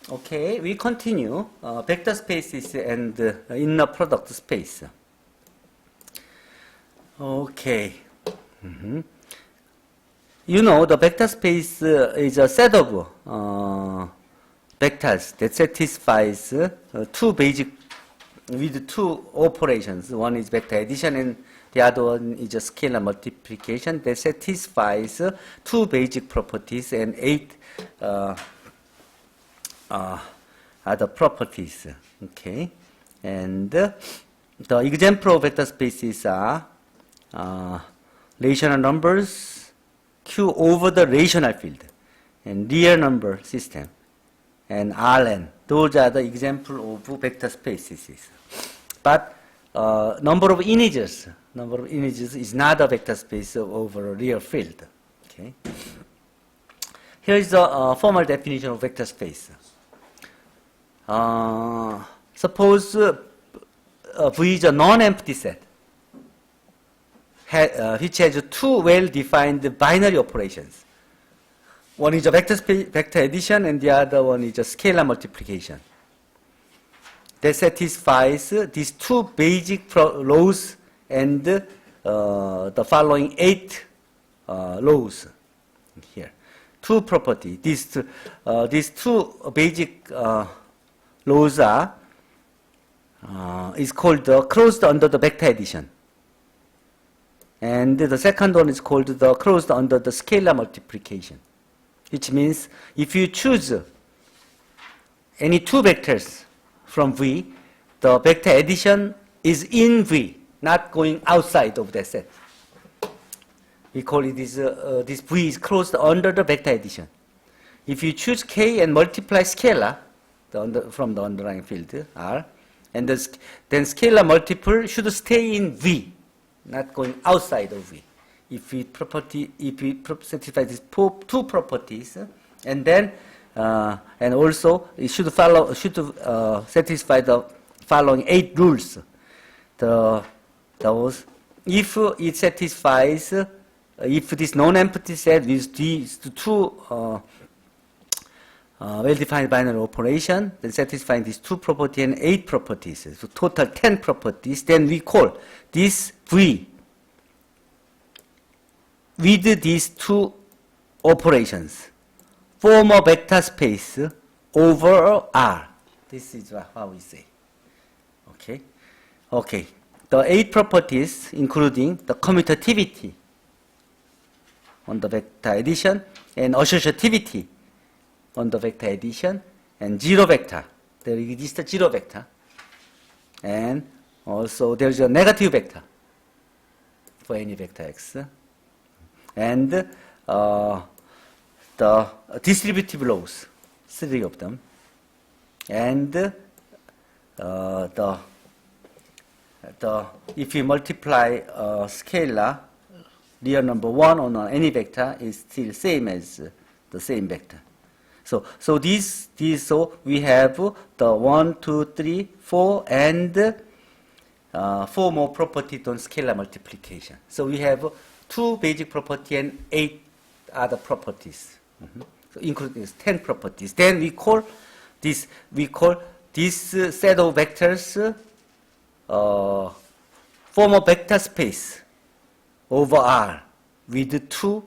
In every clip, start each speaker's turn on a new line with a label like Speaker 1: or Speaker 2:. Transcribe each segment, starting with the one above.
Speaker 1: Okay, we continue vector spaces and inner product space. Okay. You know, the vector space is a set of vectors that satisfies two basic with two operations. One is vector addition and the other one is a scalar multiplication that satisfies two basic properties and eight other properties. Okay, and the example of vector spaces are rational numbers Q over the rational field and real number system and Rn. Those are the example of vector spaces. But number of integers is not a vector space over a real field. Okay. Here is the formal definition of vector space. Suppose V is a non-empty set which has two well-defined binary operations. One is a vector addition and the other one is a scalar multiplication. That satisfies these two basic laws and the following eight laws here. Two properties. These two basic laws are is called the closed under the vector addition, and the second one is called the closed under the scalar multiplication, which means if you choose any two vectors from V, the vector addition is in V, not going outside of that set. We call it this V is closed under the vector addition. If you choose K and multiply scalar from the underlying field R, and then scalar multiple should stay in V, not going outside of V. If we satisfy these two properties, and then and also it should satisfy the following eight rules. Those if it satisfies if this non-empty set with these two well-defined binary operation, then satisfying these two properties and eight properties, so total 10 properties, then we call this V with these two operations form a vector space over R. This is how we say. Okay. Okay. The eight properties, including the commutativity on the vector addition and associativity on the vector addition and zero vector. There exists a zero vector. And also there is a negative vector for any vector x. And the distributive laws, three of them. And if you multiply scalar real number 1 on any vector is still same as the same vector. So we have the 1, 2, 3, 4 and 4 more properties on scalar multiplication. So we have two basic properties and 8 other properties. So including 10 properties. Then we call this set of vectors form a vector space over R with two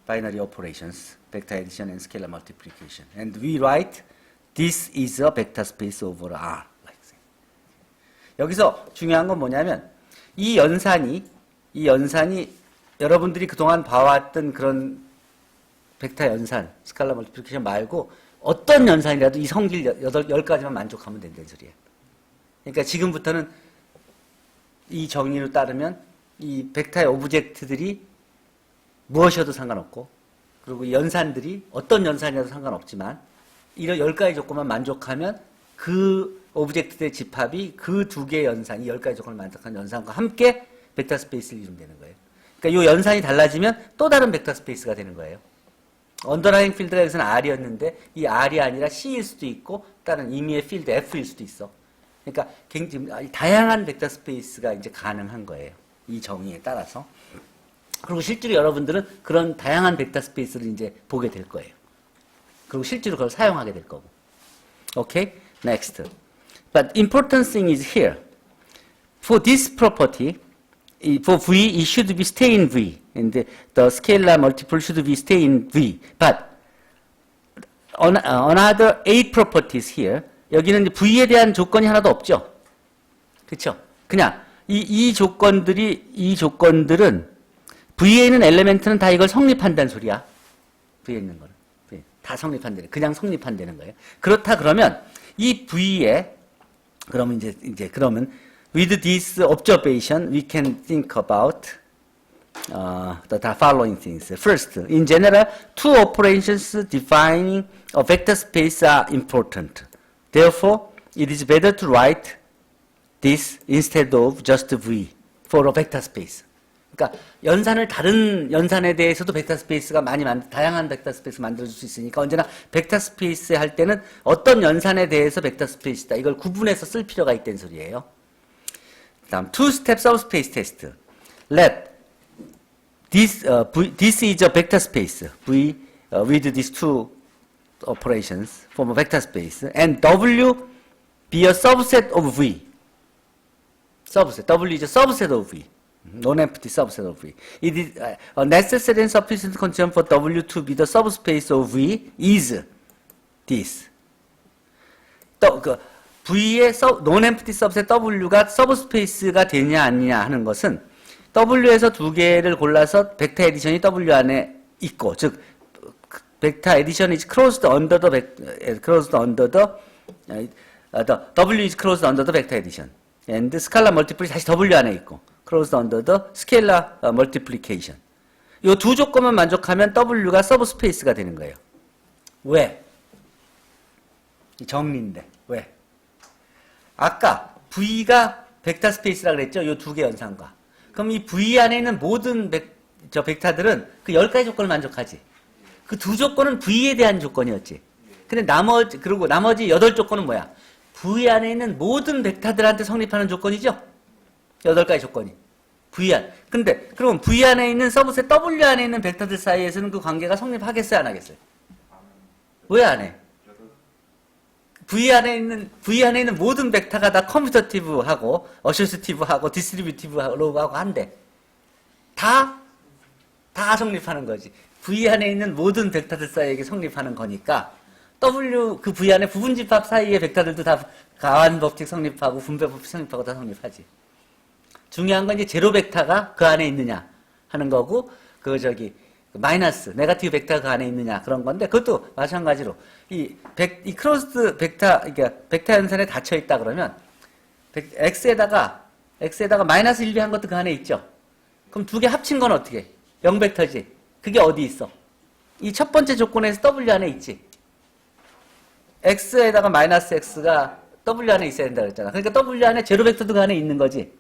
Speaker 1: binary operations, vector addition and scalar multiplication. And we write this is a vector space over R. Like that. 여기서 중요한 건 뭐냐면 이 연산이 여러분들이 그동안 봐왔던 그런 벡터 연산, 스칼라 멀티플리케이션 말고 어떤 연산이라도 이 성질 10가지만 만족하면 된다는 소리예요. 그러니까 지금부터는 이 정의를 따르면 이 벡터의 오브젝트들이 무엇이어도 상관없고, 그리고 연산들이 어떤 연산이라도 상관없지만 이런 10가지 조건만 만족하면 그 오브젝트의 집합이 그 두 개의 연산, 이 10가지 조건을 만족한 연산과 함께 벡터 스페이스를 이루면 되는 거예요. 그러니까 이 연산이 달라지면 또 다른 벡터 스페이스가 되는 거예요. 언더라잉 필드가 여기서는 R이었는데 이 R이 아니라 C일 수도 있고 다른 임의의 필드 F일 수도 있어. 그러니까 굉장히 다양한 벡터 스페이스가 이제 가능한 거예요. 이 정의에 따라서. 그리고 실제로 여러분들은 그런 다양한 벡터 스페이스를 이제 보게 될 거예요. 그리고 실제로 그걸 사용하게 될 거고. Okay? Next. But important thing is here. For this property, for V, it should be stay in V. And the scalar multiple should be stay in V. But another 8 properties here. 여기는 V에 대한 조건이 하나도 없죠. 그렇죠? 그냥 이 조건들은 V에 있는 엘리멘트는 다 이걸 성립한다는 소리야. V에 있는 거는. 다 성립한다는, 그냥 성립한다는 거예요. 그렇다 그러면 이 V에 그러면 그러면 with this observation we can think about the following things. First, in general, two operations defining a vector space are important. Therefore, it is better to write this instead of just V for a vector space. 그러니까 다른 연산에 대해서도 벡터 스페이스가 다양한 벡터 스페이스 만들어줄 수 있으니까 언제나 벡터 스페이스 할 때는 어떤 연산에 대해서 벡터 스페이스다. 이걸 구분해서 쓸 필요가 있다는 소리예요. 다음, two-step subspace test. Let this is a vector space, V, with these two operations from a vector space, and W be a subset of V. Subset. W is a subset of V. Non-empty subset of V. It is a necessary and sufficient condition for W to be the subspace of V is this. V의 non-empty subset W가 subspace가 되냐 아니냐 하는 것은 W에서 두 개를 골라서 벡터 에디션이 W 안에 있고, 즉 벡터 에디션 is closed under the W is closed under the vector addition. And scalar multiple이 다시 W 안에 있고, closed under the scalar multiplication. 이 두 조건만 만족하면 W가 서브스페이스가 되는 거예요. 왜? 정리인데 왜? 아까 V가 벡터 스페이스라고 그랬죠? 이 두 개 연산과. 그럼 이 V 안에 있는 모든 벡터들은 그 10가지 조건을 만족하지. 그 두 조건은 V에 대한 조건이었지. 근데 나머지 8조건은 뭐야? V 안에 있는 모든 벡터들한테 성립하는 조건이죠? 8가지 조건이. V 안. 근데, 그러면 V 안에 있는 서브셋 W 안에 있는 벡터들 사이에서는 그 관계가 성립하겠어요? 안 하겠어요? 왜 안 해? V 안에 있는 모든 벡터가 다 커뮤터티브하고, 어소시티브하고, 디스트리뷰티브하고 한데, 다 성립하는 거지. V 안에 있는 모든 벡터들 사이에게 성립하는 거니까, 그 V 안에 부분집합 사이의 벡터들도 다 가환법칙 성립하고, 분배법칙 성립하고 다 성립하지. 중요한 건 이제 제로 벡터가 그 안에 있느냐 하는 거고, 마이너스, 네거티브 벡터가 그 안에 있느냐 그런 건데, 그것도 마찬가지로, 이 크로스드 벡터, 그러니까 벡터 연산에 닫혀 있다 그러면, X에다가 마이너스 1비 한 것도 그 안에 있죠? 그럼 두 개 합친 건 어떻게? 0벡터지. 그게 어디 있어? 이 첫 번째 조건에서 W 안에 있지. X에다가 마이너스 X가 W 안에 있어야 된다 그랬잖아. 그러니까 W 안에 제로 벡터도 그 안에 있는 거지.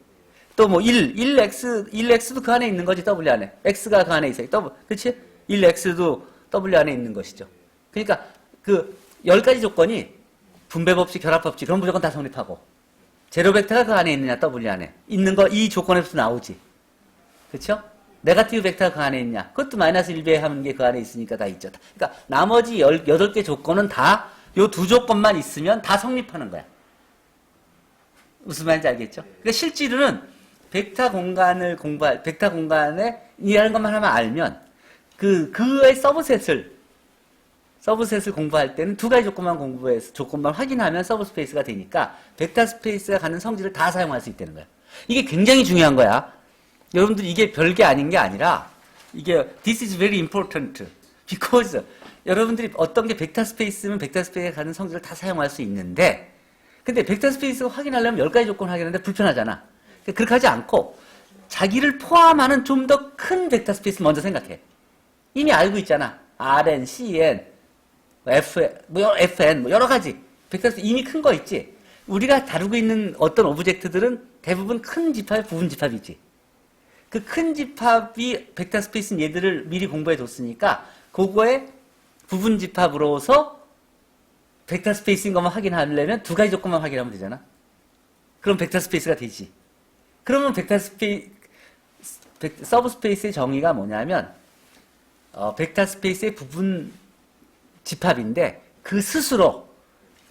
Speaker 1: 또 뭐 1X도 그 안에 있는 거지, W 안에. X가 그 안에 있어요. 그치? 1X도 W 안에 있는 것이죠. 그러니까 그 10가지 조건이 분배법칙, 결합법칙, 그런 무조건 다 성립하고. 제로 벡터가 그 안에 있느냐, W 안에. 있는 거, 이 조건에서 나오지. 그쵸? 네거티브 벡터가 그 안에 있냐. 그것도 마이너스 1배 하는 게 그 안에 있으니까 다 있죠. 그러니까 나머지 8개 조건은 다 요 두 조건만 있으면 다 성립하는 거야. 무슨 말인지 알겠죠? 그러니까 실제로는 벡터 공간에 이라는 것만 하면 알면 그의 서브셋을 공부할 때는 두 가지 조건만 확인하면 서브스페이스가 되니까 벡터 스페이스가 갖는 성질을 다 사용할 수 있다는 거야. 이게 굉장히 중요한 거야. 여러분들 이게 별게 아닌 게 아니라 이게 this is very important because 여러분들이 어떤 게 벡터 스페이스면 벡터 스페이스가 갖는 성질을 다 사용할 수 있는데 근데 벡터 스페이스 확인하려면 10가지 조건 확인하는데 불편하잖아. 그렇게 하지 않고 자기를 포함하는 좀 더 큰 벡터 스페이스 먼저 생각해. 이미 알고 있잖아. Rn, Cn, Fn, 여러 가지 벡터 스페이스 이미 큰 거 있지. 우리가 다루고 있는 어떤 오브젝트들은 대부분 큰 집합, 부분 집합이지. 그 큰 집합이 벡터 스페이스는 얘들을 미리 공부해 뒀으니까 그거에 부분 집합으로서 벡터 스페이스인 것만 확인하려면 두 가지 조건만 확인하면 되잖아. 그럼 벡터 스페이스가 되지. 그러면 서브스페이스의 정의가 뭐냐면 벡터 스페이스의 부분 집합인데 그 스스로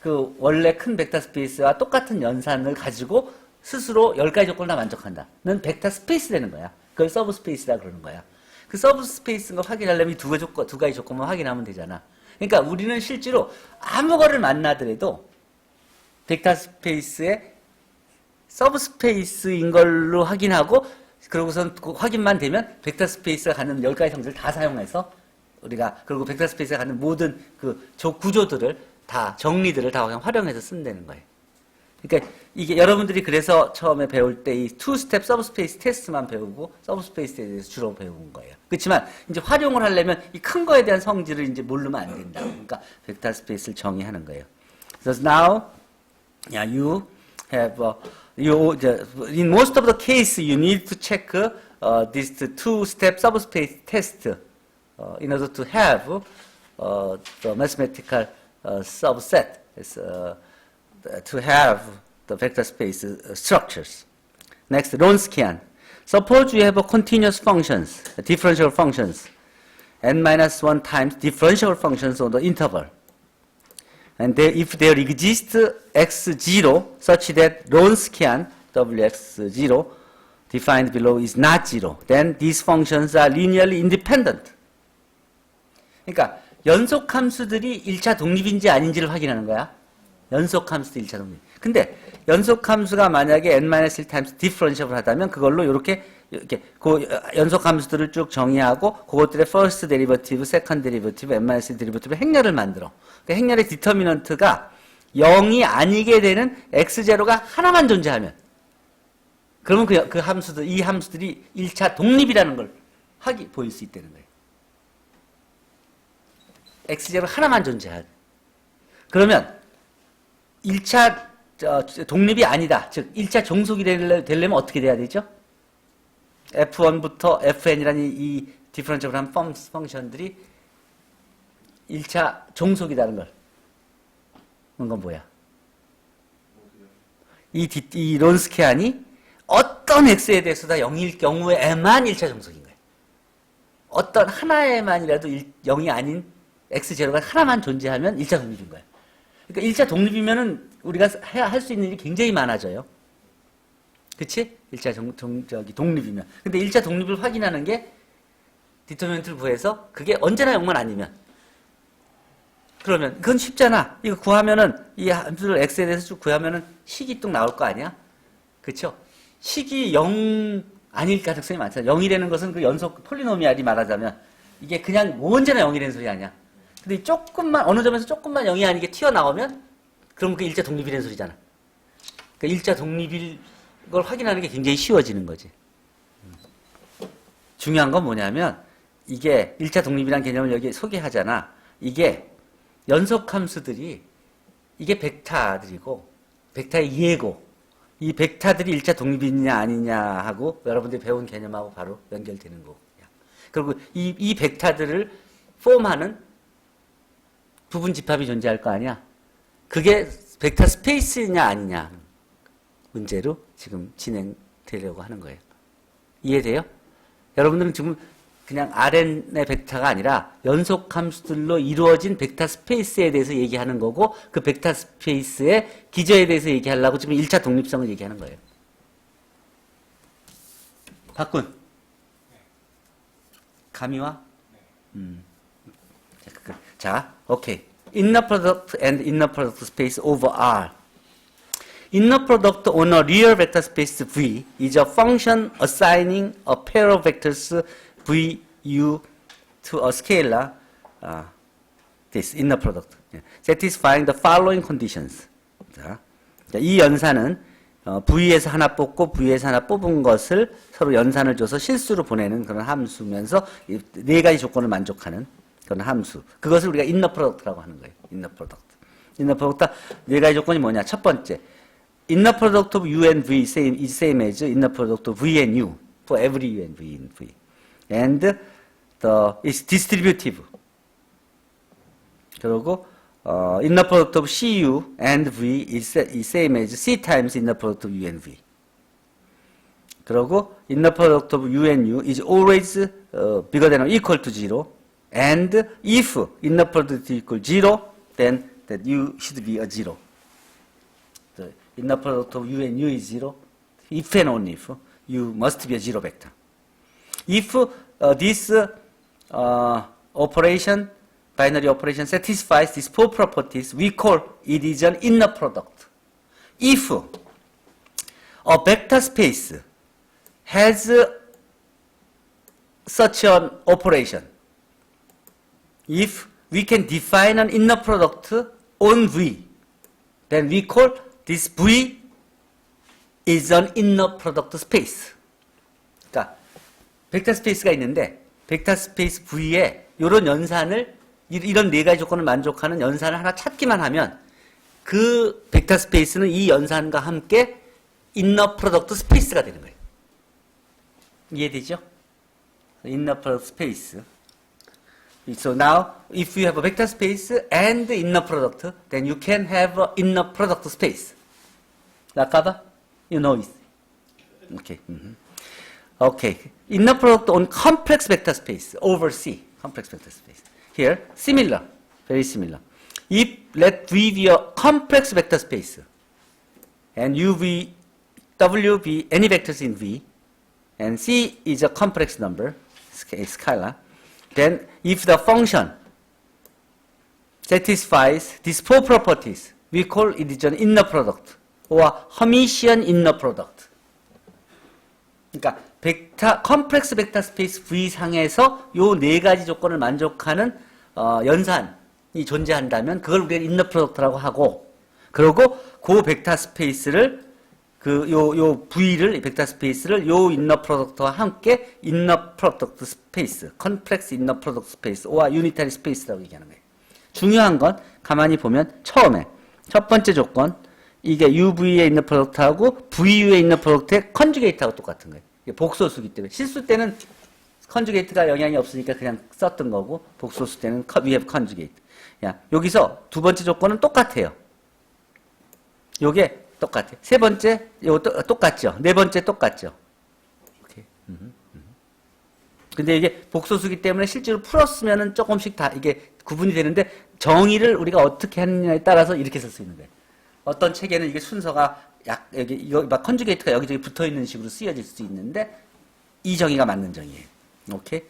Speaker 1: 그 원래 큰 벡터 스페이스와 똑같은 연산을 가지고 스스로 10가지 조건을 다 만족한다는 벡터 스페이스 되는 거야. 그걸 서브 스페이스라 그러는 거야. 그 서브 스페이스인 걸 확인하려면 두 가지 조건만 확인하면 되잖아. 그러니까 우리는 실제로 아무 거를 만나더라도 벡터 스페이스의 서브 스페이스인 걸로 확인하고 그러고선 그 확인만 되면 벡터 스페이스가 갖는 10가지 성질을 다 사용해서 우리가 그리고 벡터 스페이스가 갖는 모든 그 구조들을 다 정리들을 다 그냥 활용해서 쓴다는 거예요. 그러니까 이게 여러분들이 그래서 처음에 배울 때 이 투스텝 서브스페이스 테스트만 배우고 서브스페이스에 대해서 주로 배운 거예요. 그렇지만 이제 활용을 하려면 이 큰 거에 대한 성질을 이제 모르면 안 된다. 그러니까 벡터 스페이스를 정의하는 거예요. So now, yeah, you have in most of the case you need to check this two-step subspace test in order to have the mathematical subset. To have the vector space structures. Next, Wronskian. Suppose you have a continuous functions, differential functions, n-1 times differential functions on the interval. And if there exists x0 such that Wronskian wx0 defined below is not 0, then these functions are linearly independent. 그러니까 연속함수들이 1차 독립인지 아닌지를 확인하는 거야. 연속함수도 1차 독립. 근데 연속함수가 만약에 n-1 times differentiable 하다면 그걸로 이렇게 그 연속함수들을 쭉 정의하고 그것들의 first derivative, second derivative, n-1 derivative 행렬을 만들어. 그 행렬의 디터미넌트가 0이 아니게 되는 x0가 하나만 존재하면 그러면 그 함수들, 이 함수들이 1차 독립이라는 걸 보일 수 있다는 거예요. x0 하나만 존재할. 그러면 1차 독립이 아니다. 즉 1차 종속이 되려면 어떻게 돼야 되죠? f1부터 fn이라는 이 디퍼런셜한 펑션들이 1차 종속이라는 걸. 그건 뭐야? 이 론스키안이 어떤 x에 대해서 다 0일 경우에만 1차 종속인 거예요. 어떤 하나에만이라도 0이 아닌 x0가 하나만 존재하면 1차 독립인 거예요. 그러니까 1차 독립이면은 우리가 할 수 있는 일이 굉장히 많아져요. 그치? 1차 독립이면. 근데 1차 독립을 확인하는 게 디터미넌트를 구해서 그게 언제나 0만 아니면. 그러면 그건 쉽잖아. 이거 구하면은 이 함수를 x에 대해서 쭉 구하면은 식이 뚝 나올 거 아니야? 그쵸? 식이 0 아닐 가능성이 많잖아. 0이라는 것은 그 연속 폴리노미알이 말하자면 이게 그냥 언제나 0이라는 소리 아니야. 근데 조금만, 어느 점에서 조금만 0이 아니게 튀어나오면, 그럼 그 1차 독립이라는 소리잖아. 그러니까 1차 독립일 걸 확인하는 게 굉장히 쉬워지는 거지. 중요한 건 뭐냐면, 이게 1차 독립이라는 개념을 여기 소개하잖아. 이게 연속함수들이, 이게 벡터들이고, 벡터의 예고, 이 벡터들이 1차 독립이냐 아니냐 하고, 여러분들이 배운 개념하고 바로 연결되는 거고. 그리고 이 벡터들을 폼하는 부분 집합이 존재할 거 아니야? 그게 벡터 스페이스냐 아니냐 문제로 지금 진행되려고 하는 거예요. 이해돼요? 여러분들은 지금 그냥 Rn의 벡터가 아니라 연속함수들로 이루어진 벡터 스페이스에 대해서 얘기하는 거고 그 벡터 스페이스의 기저에 대해서 얘기하려고 지금 1차 독립성을 얘기하는 거예요. 박군. 감이 와? 자, 오케이. Inner product and inner product space over R. Inner product on a real vector space V is a function assigning a pair of vectors VU to a scalar, this inner product, satisfying the following conditions. 자, 이 연산은 V에서 하나 뽑고 V에서 하나 뽑은 것을 서로 연산을 줘서 실수로 보내는 그런 함수면서 네 가지 조건을 만족하는 그런 함수. 그것을 우리가 inner product라고 하는 거예요. inner product. inner product 네 가지 조건이 뭐냐? 첫 번째, inner product of U and V is same as inner product of V and U for every U and V in V. And it's distributive. 그리고 inner product of CU and V is same as C times inner product of U and V. 그리고 inner product of U and U is always bigger than or equal to 0. And if inner product equal 0, then that u should be a 0. The inner product of u and u is 0. If and only if u must be a 0 vector. If this operation, binary operation satisfies these four properties, we call it is an inner product. If a vector space has such an operation, if we can define an inner product on V, then we call this V is an inner product space. 그러니까 벡터 스페이스가 있는데 벡터 스페이스 V에 이런 연산을 이런 네 가지 조건을 만족하는 연산을 하나 찾기만 하면 그 벡터 스페이스는 이 연산과 함께 인너 프로덕트 스페이스가 되는 거예요. 이해되죠? 인너 프로덕트 스페이스. So now, if you have a vector space and inner product, then you can have an inner product space. Nakaba? You know it. Okay. Okay. Inner product on complex vector space over C. Complex vector space. Here, similar. Very similar. If let V be a complex vector space and W be any vectors in V and C is a complex number, scalar, then if the function satisfies these four properties, we call it is an inner product or Hermitian inner product. 그러니까 컴플렉스 벡터 스페이스 V 상에서 요 네 가지 조건을 만족하는 연산이 존재한다면 그걸 우리가 인너 프로덕트라고 하고, 그리고 그 벡터 스페이스를 요 V를 벡터 스페이스를 요 인너 프로덕트와 함께 인너 프로덕트 스페이스, 컴플렉스 인너 프로덕트 스페이스, 오와 유니타리 스페이스라고 얘기하는 거예요. 중요한 건 가만히 보면 처음에 첫 번째 조건 이게 UV에 있는 프로덕트하고 VU에 있는 프로덕트의 컨주게이트하고 똑같은 거예요. 이게 복소수기 때문에 실수 때는 컨주게이트가 영향이 없으니까 그냥 썼던 거고 복소수 때는 we have conjugate. 야, 여기서 두 번째 조건은 똑같아요. 요게 똑같아요. 세 번째 요거 똑같죠. 네 번째 똑같죠. 오케이. 근데 이게 복소수기 때문에 실제로 풀었으면은 조금씩 다 이게 구분이 되는데 정의를 우리가 어떻게 하느냐에 따라서 이렇게 쓸 수 있는 거예요. 어떤 책에는 이게 순서가 여기 이거 막 컨주게이트가 여기저기 붙어 있는 식으로 쓰여질 수 있는데 이 정의가 맞는 정의예요. 오케이?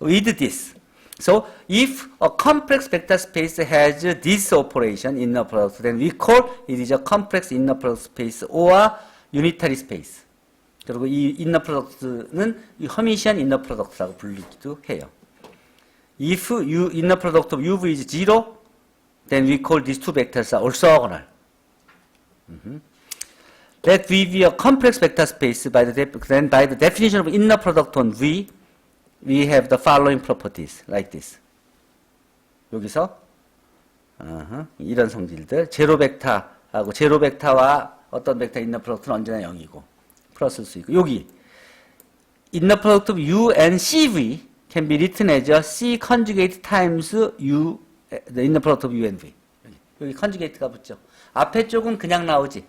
Speaker 1: With this. So if a complex vector space has this operation inner product, then we call it is a complex inner product space or unitary space. 그리고 이 inner product는 Hermitian inner product라고 불리기도 해요. If inner product of UV is 0, then we call these two vectors are orthogonal. Let V be a complex vector space then by the definition of inner product on V, we have the following properties, like this. 여기서 이런 성질들, 제로 벡터하고 제로 벡터와 어떤 벡터 인너 프로덕트는 언제나 0이고 풀었을 수 있고, 여기 inner product of U and CV can be written as a C conjugate times U, the inner product of U and V. 여기 컨주게이트가 붙죠. 앞에 쪽은 그냥 나오지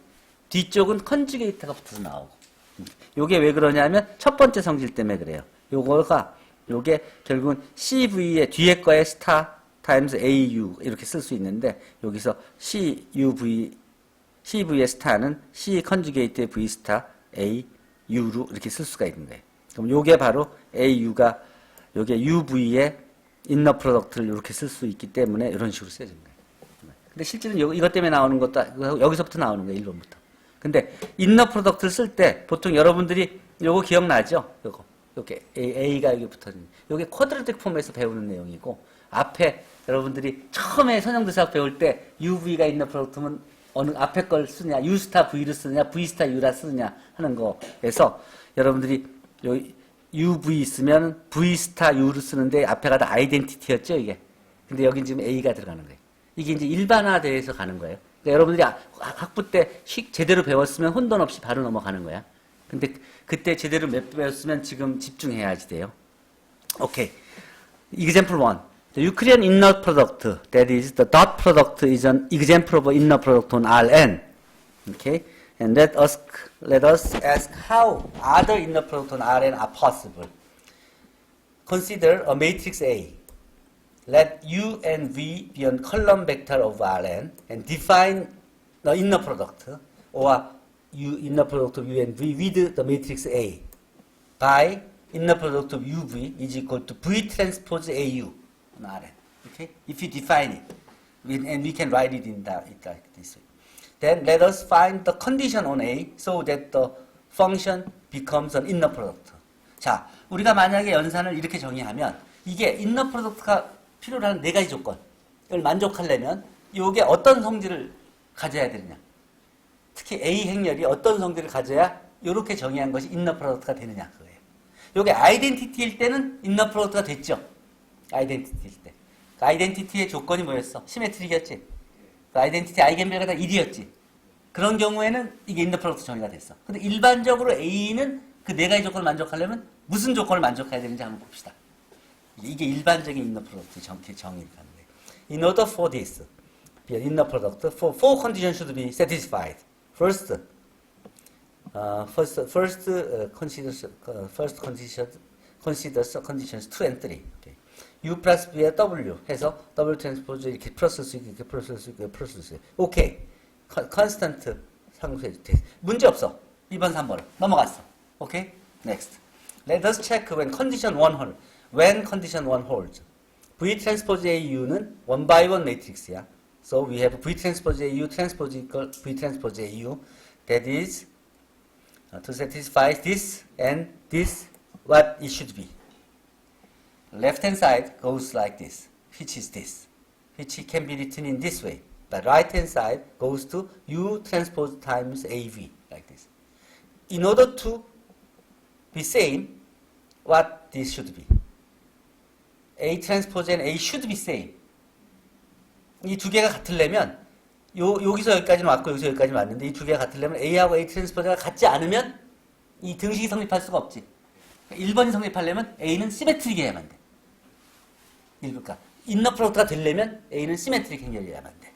Speaker 1: 뒤쪽은 컨주게이트가 붙어서 나오고. 요게 왜 그러냐면 첫 번째 성질 때문에 그래요. 요게 결국은 CV의 뒤에 거에 스타 타임스 AU 이렇게 쓸 수 있는데 여기서 CV의 스타는 C 컨주게이트의 V 스타 AU로 이렇게 쓸 수가 있는 거예요. 그럼 요게 바로 AU가 요게 UV의 인너 프로덕트를 이렇게 쓸 수 있기 때문에 이런 식으로 쓰여진 거예요. 근데 실제로는 이것 때문에 나오는 것도 여기서부터 나오는 거예요. 1번부터. 근데 인너 프로덕트를 쓸 때 보통 여러분들이 요거 기억나죠? 요게 A가 여기 붙어있는 요게 쿼드라틱 폼에서 배우는 내용이고, 앞에 여러분들이 처음에 선형대사학 배울 때 UV가 있는 프로덕트면 어느 앞에 걸 쓰냐, U 스타 V를 쓰느냐, V 스타 U라 쓰느냐 하는 거에서 여러분들이 요 UV 있으면 V 스타 U를 쓰는데 앞에가 다 아이덴티티였죠, 이게. 근데 여긴 지금 A가 들어가는 거예요. 이게 이제 일반화돼서 가는 거예요. 그러니까 여러분들이 학부 때 제대로 배웠으면 혼돈 없이 바로 넘어가는 거야. 근데 그때 제대로 배웠으면 지금 집중해야지 돼요. 오케이. Example 1. The Euclidean inner product, that is, the dot product is an example of inner product on Rn. Okay? And let us ask how other inner product on Rn are possible. Consider a matrix A. let U and V be a column vector of Rn and define the inner product or inner product of U and V with the matrix A by inner product of UV is equal to V transpose AU on Rn. Okay? If you define it, and we can write it in like this way. Then let us find the condition on A so that the function becomes an inner product. 자, 우리가 만약에 연산을 이렇게 정의하면 이게 inner product가 필요로 하는 네 가지 조건을 만족하려면 이게 어떤 성질을 가져야 되느냐. 특히 A 행렬이 어떤 성질을 가져야 이렇게 정의한 것이 inner product가 되느냐 그거예요. 이게 아이덴티티일 때는 inner product가 됐죠. 아이덴티티일 때. 그 아이덴티티의 조건이 뭐였어? 시메트릭이었지. 그 아이덴티티 아이겐밸류가 다 1이었지. 그런 경우에는 이게 inner product 정의가 됐어. 근데 일반적으로 A는 그 네 가지 조건을 만족하려면 무슨 조건을 만족해야 되는지 한번 봅시다. 이게 일반적인 inner product 정의를 가는 거예요. In order for this, be an inner product, four conditions should be satisfied. First conditions 2 and 3. Okay. U 플러스 B에 W 해서 W 트랜스포즈 이렇게 플러스 수 있고 이렇게 플러스 수 있고 플러스 수 있고. 오케이. 컨스턴트 상수해 돼. 문제 없어. 2번 3번 넘어갔어. 오케이. Next. Let us check when condition 1 holds. When condition 1 holds. V transpose AU는 1 by 1 matrix이야. So we have V transpose AU transpose equal V transpose AU. That is to satisfy this and this what it should be. Left hand side goes like this, which is this, which can be written in this way. But right hand side goes to U transpose times AV, like this. In order to be same, what this should be. A transpose and A should be same. 이 두 개가 같으려면 여기서 여기까지는 왔고 여기서 여기까지는 왔는데 이 두 개가 같으려면 A하고 A 트랜스포즈가 같지 않으면 이 등식이 성립할 수가 없지. 1번이 성립하려면 A는 시메트릭이어야만 돼. 그러니까 인너 프로덕트가 되려면 A는 시메트릭 행렬이어야만 돼.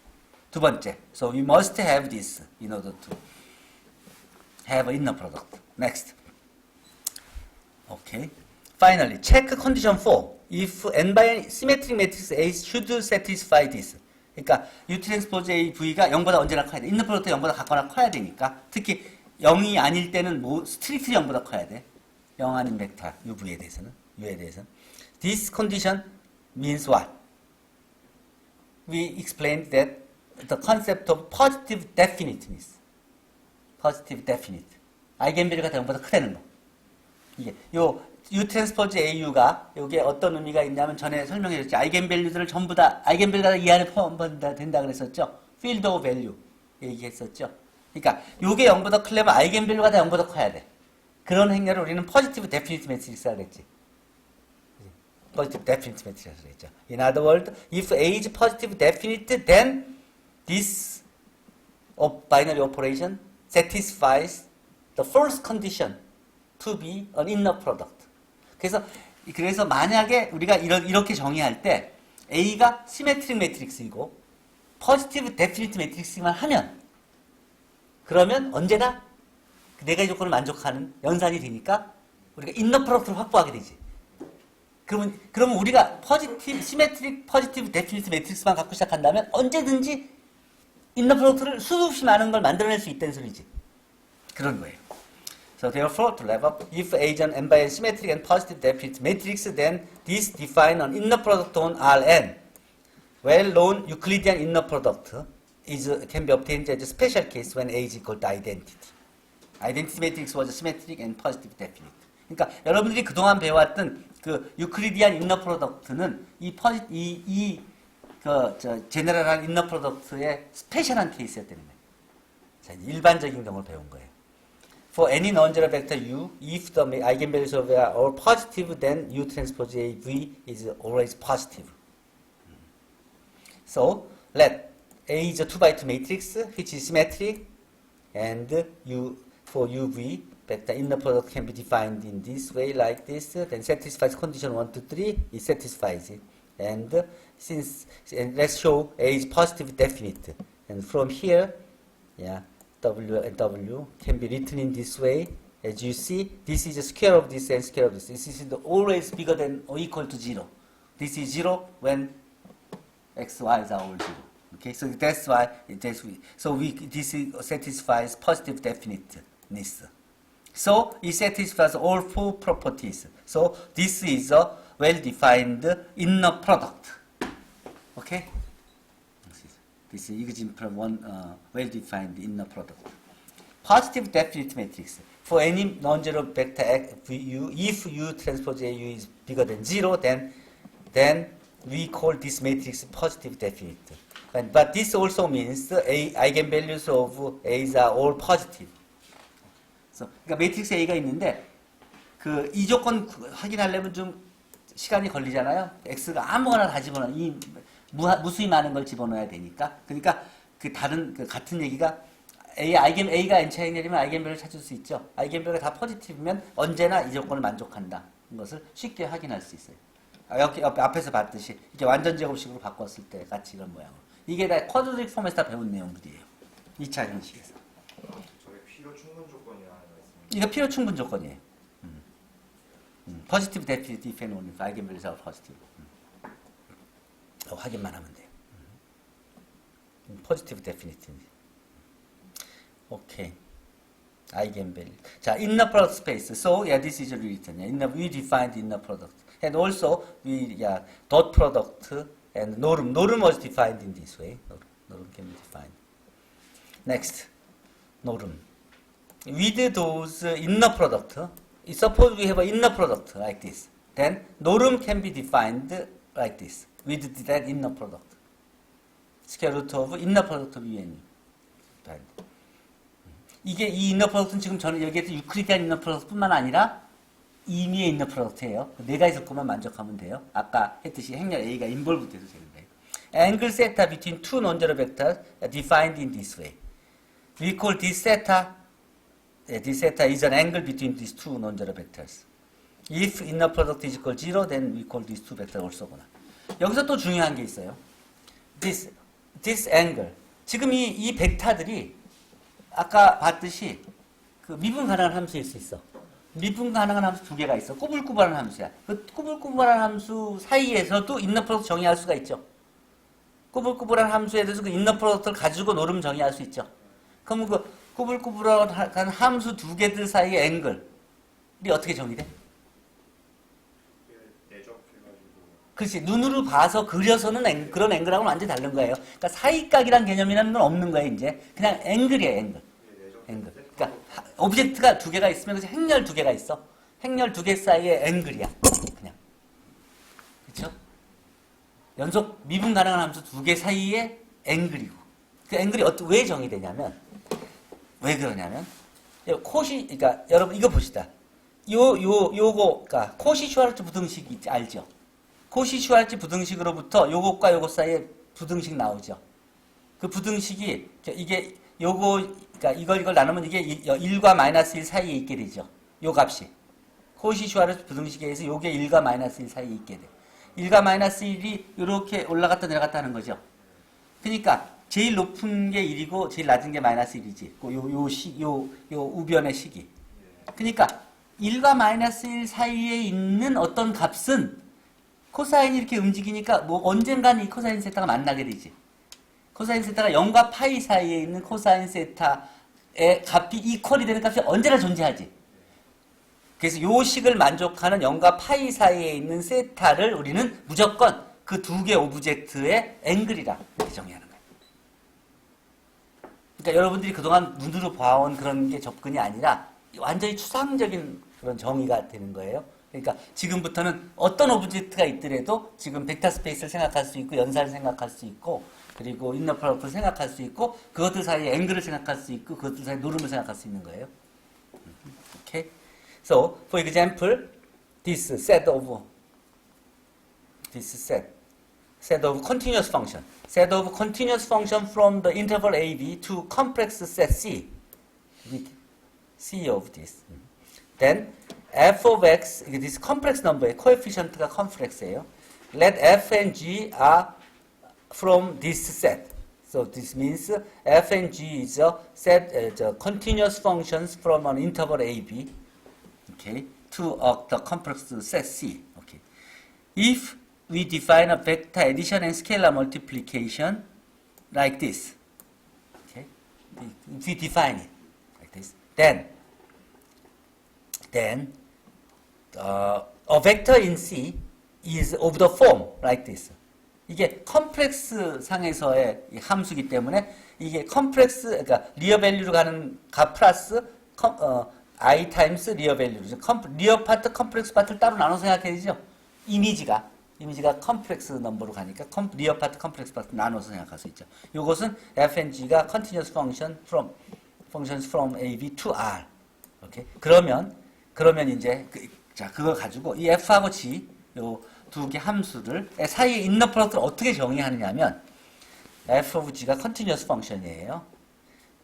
Speaker 1: 두 번째, so we must have this in order to have an inner product. Next. Okay. Finally, check condition 4. If n by symmetric matrix A should satisfy this. 그러니까 U 트랜스포즈 A V가 0보다 언제나 커야 돼. 인너 프로덕트 0보다 같거나 커야 되니까. 특히 0이 아닐 때는 뭐 스트릭트리 0보다 커야 돼. 0 아닌 벡터 UV에 대해서는. U에 대해서는. This condition means what? We explained that the concept of positive definiteness. positive definite. 아이겐밸류가 0보다 크다는 거. 이게 요 U 트랜스포즈 AU가 이게 어떤 의미가 있냐면 전에 설명해 줬지. 아이겐밸류들을 전부 다 아이겐밸류가 이 안에 포함된다 그랬었죠. field of value 얘기했었죠. 그러니까 요게 0보다 크려면 아이겐밸류가 다 0보다 커야 돼. 그런 행렬을 우리는 positive definite matrix라고 그랬지. positive definite matrix라고 그랬죠. In other words, if A is positive definite, then this binary operation satisfies the first condition to be an inner product. 그래서 만약에 우리가 이렇게 정의할 때 A가 시메트릭 매트릭스이고 포지티브 데피니트 매트릭스만 하면 그러면 언제나 네 가지 조건을 만족하는 연산이 되니까 우리가 인너 프로덕트를 확보하게 되지. 그러면 우리가 시메트릭 포지티브 데피니트 매트릭스만 갖고 시작한다면 언제든지 인너 프로덕트를 수없이 많은 걸 만들어낼 수 있다는 소리지. 그런 거예요. So therefore, to wrap up, if A is an n by n symmetric and positive definite matrix, then this define an inner product on Rn. Well-known Euclidean inner product can be obtained as a special case when A is equal to identity. Identity matrix was symmetric and positive definite. 그러니까 여러분들이 그동안 배워왔던 그 유클리디안 인너 프로덕트는 제너럴한 인너 프로덕트의 스페셜한 케이스였다는 거예요. 자, 일반적인 경우를 배운 거예요. For any non-zero vector U, if the eigenvalues of are all positive, then U transpose A V is always positive. So let A is a 2 by 2 matrix which is symmetric, and for UV vector inner product can be defined in this way, like this. Then satisfies condition 1 to 3. It satisfies it, and let's show A is positive definite, and from here, yeah. W and W can be written in this way. As you see, this is the square of this and square of this. This is always bigger than or equal to 0. This is 0 when x, y's are all 0. Okay, so that's why this satisfies positive definiteness. So it satisfies all four properties. So this is a well-defined inner product. Okay, this is example one well-defined inner product. Positive definite matrix. For any non-zero vector x, if U transpose AU is bigger than 0, then we call this matrix positive definite. But this also means the eigenvalues of A's are all positive. So, 그러니까 매트릭스 A가 있는데 이 조건 확인하려면 좀 시간이 걸리잖아요. X가 아무거나 다 집어넣어. 이 무수히 많은 걸 집어넣어야 되니까. 그러니까 같은 얘기가 A가 n차이내리면 아이겐밸류를 찾을 수 있죠. 아이겐밸류가 다 포지티브면 언제나 이 조건을 만족한다. 것을 쉽게 확인할 수 있어요. 여기 앞에서 봤듯이 이렇게 완전 제곱식으로 바꿨을 때 같이 이런 모양으로. 이게 다 쿼드릭 폼에서 다 배운 내용들이에요. 2차 형식에서.
Speaker 2: 저게 필요 충분 조건이라는 말씀이에요.
Speaker 1: 이거 필요 충분 조건이에요. 포지티브 데피니티 페노니 아이겐밸류가 포지티브. 확인만 하면 돼요. 포지티브 데피니티. 오케이. Eigenvalue. 자, inner product space. So, yeah, this is written. We defined inner product. And also, dot product and norm. Norm was defined in this way. Norm can be defined. Next, norm. With those inner product, suppose we have an inner product like this. Then, norm can be defined like this. With that inner product. Square root of inner product of U and U. 이게 이 인너 프로덕트는 지금 저는 여기에서 유클리디안 인너 프로덕트뿐만 아니라 임의의 인너 프로덕트예요. 내가 있을 것만 만족하면 돼요. 아까 했듯이 행렬 A가 인볼브 돼도 되는데. Angle theta between two non-zero vectors defined in this way. We call this theta is an angle between these two non-zero vectors. If inner product is equal to 0, then we call these two vectors also구나. 여기서 또 중요한 게 있어요. This angle. 지금 이 벡터들이 아까 봤듯이 그 미분 가능한 함수일 수 있어. 미분 가능한 함수 두 개가 있어. 꾸불꾸불한 함수야. 그 꾸불꾸불한 함수 사이에서도 인너 프로덕트 정의할 수가 있죠. 꾸불꾸불한 함수에 대해서 그 인너 프로덕트를 가지고 노름 정의할 수 있죠. 그럼 그 꾸불꾸불한 함수 두 개들 사이의 앵글이 어떻게 정의돼? 그렇지. 눈으로 봐서 그려서는 그런 앵글하고는 완전히 다른 거예요. 그러니까 사이각이란 개념이라는 건 없는 거예요, 이제. 그냥 앵글이에요, 앵글. 그러니까 오브젝트가 두 개가 있으면 그래서 행렬 두 개가 있어. 행렬 두 개 사이의 앵글이야. 그냥. 그렇죠? 연속 미분 가능한 함수 두 개 사이의 앵글이고. 그 앵글이 왜 정의되냐면 왜 그러냐면 그러니까 여러분 이거 봅시다. 요거 그러니까 코시-슈왈츠 부등식 있지 알죠? 코시-슈왈츠 부등식으로부터 요것과 요것 사이에 부등식 나오죠. 그 부등식이 이게 그러니까 이걸 나누면 이게 1과 마이너스 1 사이에 있게 되죠. 요 값이. 코시-슈왈츠 부등식에 의해서 요게 1과 마이너스 1 사이에 있게 돼. 1과 마이너스 1이 이렇게 올라갔다 내려갔다 하는 거죠. 그러니까 제일 높은 게 1이고 제일 낮은 게 마이너스 1이지. 요 우변의 식이. 그러니까 1과 마이너스 1 사이에 있는 어떤 값은 코사인이 이렇게 움직이니까 뭐 언젠간 이 코사인 세타가 만나게 되지. 코사인 세타가 0과 파이 사이에 있는 코사인 세타의 값이 이퀄이 되는 값이 언제나 존재하지. 그래서 요 식을 만족하는 0과 파이 사이에 있는 세타를 우리는 무조건 그 두 개 오브젝트의 앵글이라 이렇게 정의하는 거예요. 그러니까 여러분들이 그동안 눈으로 봐온 그런 게 접근이 아니라 완전히 추상적인 그런 정의가 되는 거예요. 그러니까 지금부터는 어떤 오브젝트가 있더라도 지금 벡터 스페이스를 생각할 수 있고 연산을 생각할 수 있고 그리고 인너 프로덕트를 생각할 수 있고 그것들 사이에 앵글을 생각할 수 있고 그것들 사이에 노름을 생각할 수 있는 거예요. Okay? So, for example, this set of continuous function. Set of continuous function from the interval AB to complex set C. With C of this. Then f of x, this complex number의 coefficient가 complex예요. Let f and g are from this set. So this means f and g is a set, continuous functions from an interval AB, okay, to the complex set C. Okay. If we define a vector addition and scalar multiplication like this. Okay? If we define it like this, then a vector in C is of the form like this. 이게 컴플렉스 상에서의 이 함수기 때문에 이게 컴플렉스, 그러니까 리어 밸류로 가는 값 플러스 i 타임스 리어 밸류죠. 리어 파트, 컴플렉스 파트를 따로 나눠서 생각해야 되죠. 이미지가 컴플렉스 넘버로 가니까 리어 파트, 컴플렉스 파트 나눠서 생각할 수 있죠. 이것은 f&g가 continuous functions from a, b to r. 오케이. 그러면 이제 그걸 가지고 이 f하고 g 요 두 개 함수를 사이의 인너 프로덕트를 어떻게 정의하느냐면 f of g가 continuous function이에요.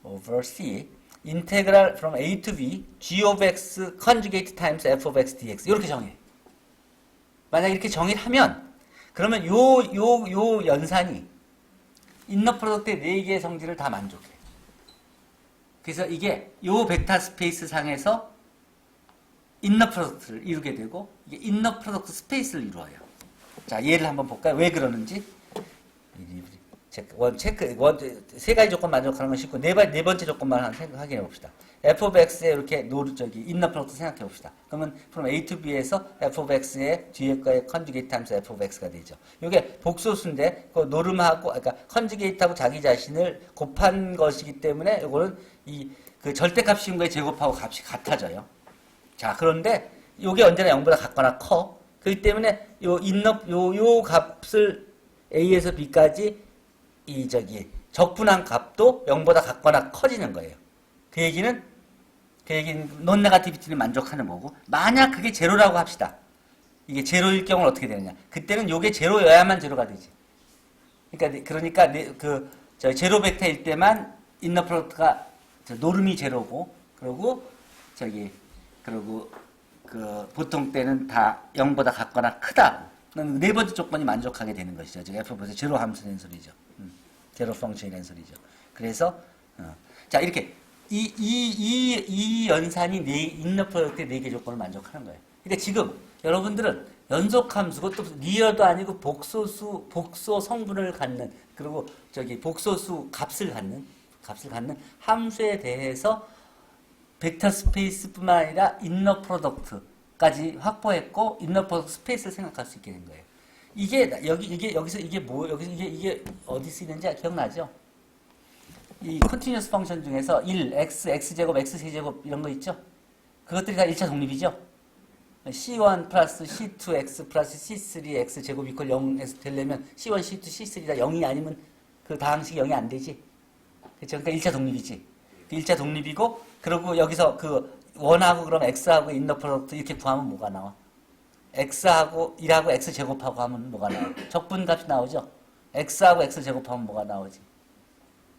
Speaker 1: over c integral from a to b g of x conjugate times f of x dx 이렇게 정해. 만약 이렇게 정의를 하면 그러면 요 연산이 인너 프로덕트의 4개의 성질을 다 만족해. 그래서 이게 요 벡터 스페이스 상에서 인너 프로덕트를 이루게 되고 이게 인너 프로덕트 스페이스를 이루어요. 자, 예를 한번 볼까요? 왜 그러는지. 세 가지 조건 만족하는 건 쉽고 네 번째 조건만 확인해 봅시다. f of x에 이렇게 인너 프로덕트 생각해 봅시다. 그러면 from a to b에서 f of x의 뒤에 거의 conjugate times f of x가 되죠. 이게 복소수인데 그 노름하고 그러니까 conjugate하고 자기 자신을 곱한 것이기 때문에 이거는 그 절대값인 거에 제곱하고 값이 같아져요. 자, 그런데 요게 언제나 0보다 같거나 커. 그렇기 때문에 요 값을 a에서 b까지 적분한 값도 0보다 같거나 커지는 거예요. 그 얘기는 논 네가티비티를 만족하는 거고, 만약 그게 제로라고 합시다. 이게 제로일 경우는 어떻게 되느냐? 그때는 요게 제로여야만 제로가 되지. 그러니까 제로 벡터일 때만 인너 프로덕트가 노름이 제로고, 그리고 보통 때는 다 0보다 같거나 크다. 네 번째 조건이 만족하게 되는 것이죠. f에서 제로 함수는 소리죠. 제로 펑션이라는 소리죠. 그래서 자, 이렇게 이 연산이 인너 프로덕트의 4개 조건을 만족하는 거예요. 그러니까 지금 여러분들은 연속 함수고 또 리어도 아니고 복소 성분을 갖는, 그리고 복소수 값을 갖는 함수에 대해서 벡터 스페이스뿐만 아니라 인너 프로덕트까지 확보했고 인너 프로덕트 스페이스를 생각할 수 있게 된 거예요. 여기서 이게 어디 쓰이는지 기억나죠? 이 컨티뉴어스 펑션 중에서 1, x, x제곱, x세제곱 이런 거 있죠? 그것들이 다 1차 독립이죠? c1 플러스 c2 x 플러스 c3 x제곱 이퀄 0에서 되려면 c1, c2, c3 다 0이 아니면 그 다항식이 0이 안 되지? 그쵸? 그러니까 1차 독립이지. 1차 독립이고, 그리고 여기서 원하고 그럼 x하고 인너 프로덕트 이렇게 구하면 뭐가 나와? x하고 1하고 x 제곱하고 하면 뭐가 나와? 적분값이 나오죠? x하고 x 제곱하면 뭐가 나오지?